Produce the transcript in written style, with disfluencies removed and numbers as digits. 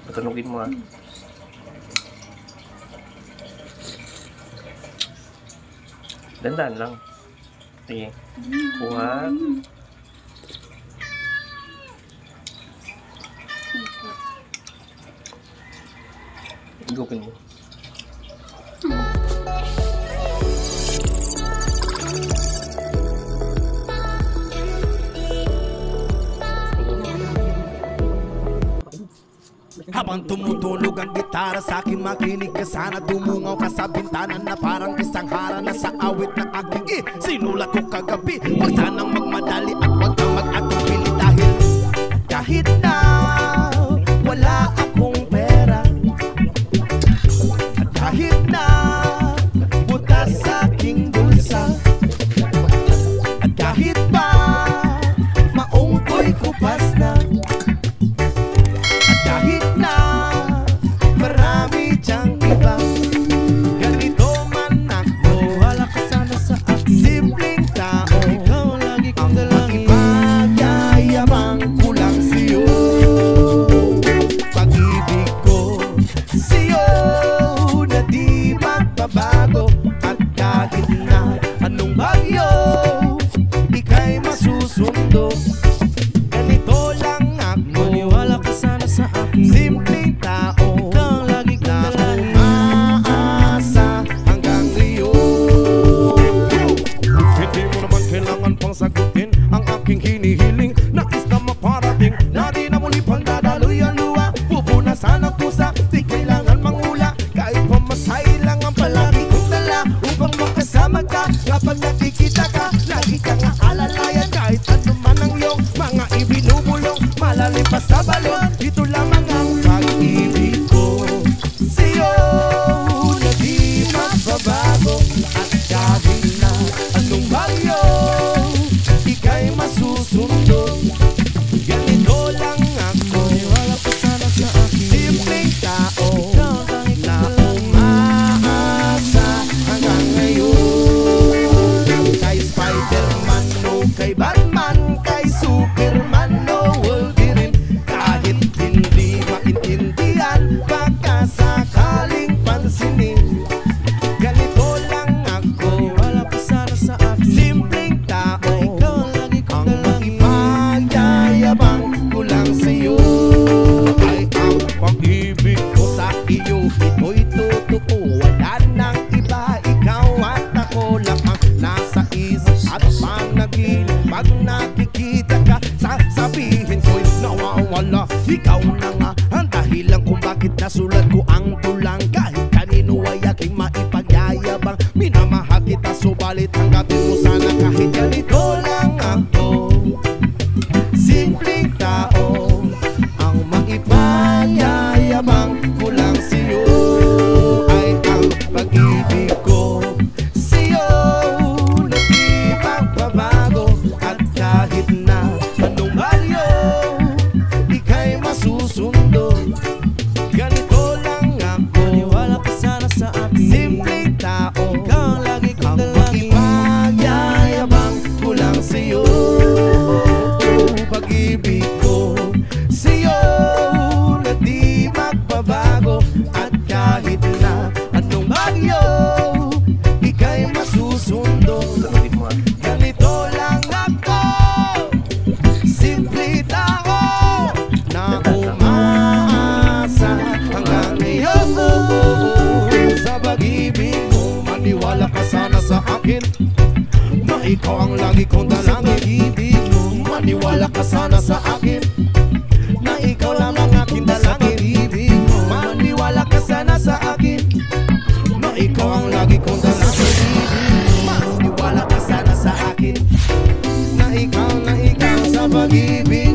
Patunugin mo, ha. Dandan lang. Sige. Kuha. Igupin mo. Habang tumutulog ang gitara sa akin, makinig ka sana. Dumungaw ka sa bintana na parang isang hara na sa awit na aking sinulat ko kagabi. Huwag sanang magmadali at huwag kang mag-atupili dahil kahit na wala akong pera, at kahit na butas sa aking bulsa, at kahit pa maong ko'y kupas na, kahit na marami diyang iba, ganito man ako, wala ka sana sa akin. Simpleng tao, ikaw lagi kong dalangin. Magyayabang ko lang sa'yo, pag-ibig ko sa'yo na di magbabago. At kahit na anong bagyo, ika'y masusundo. Ganito lang ako, maniwala ka sana sa akin. Simpleng tao, ikaw lagi kong dalangin. Umaasa hanggang ngayon. Hindi mo naman kailangan pang sagutin ang aking hinihiling. Nais na maparating na di na muli pang dadaloy ang luha. Pupunasan ang pusa, di kailangan manghula. Kahit pamasahe lang ang palagi kong dala upang makasama ka. Kapag nakikita ka, lagi kang aalalayan. Kahit ano man ang iyong mga ibinubulong, malalim pa sa balon, ito lamang ang pag-ibig ko sa'yo na di magbabago. At kahit na anong bagyo, ika'y masusundo. Ganito lang ako, wala pa sana sa akin. Simpleng tao na umaasa hanggang ngayon. Kay Spider-Man o kay Batman, kay Superman o Wolverine, kahit hindi maintindihan, baka sakaling pansinin. Ganito lang ako, wala pa sana sa akin. Simpleng tao, ikaw lagi kong dalangin. Magyayabang ko lang sa'yo, ay ang pag-ibig ko sa iyo, ito'y totoo. Wala nang iba, ikaw at ako lang ang nasa isip at panaginip. Pag nakikita ka, sasabihin ko'y nawawala. Ikaw na nga ang dahilan kung bakit nasulat ko ang tulang. Kahit kanino ay aking maipagyayabang, minamahal kita subalit tanggapin mo sana kahit ganito lang ako. Simpleng tao, ang maipagyayabang ko lang sa'yo, ay ang pag-ibig ko sa'yo na di magbabago. At kahit na anong bagyo, ika'y masusundo. Ganito lang ako, maniwala ka sana sa akin. Simpleng tao, ikaw lagi kong dalangin. Magyayabang ko lang sa'yo, pag-ibig ko sa'yo na di magbabago. At kahit na anong bagyo, ika'y masusundo. Patunugin mo, ha. Ganito lang ako, simple tao na umaasa hanggang ngayon. Sa pag-ibig mo, maniwala ka sana sa akin, na ikaw ang lagi kong dalangin. Ibig mo, maniwala ka sana sa akin, na ikaw lang ang aking dalangin. Ibig mo, maniwala ka sana sa akin, na ikaw ang lagi kong dalangin. Maniwala ka sana sa akin, na ikaw sa pag-ibig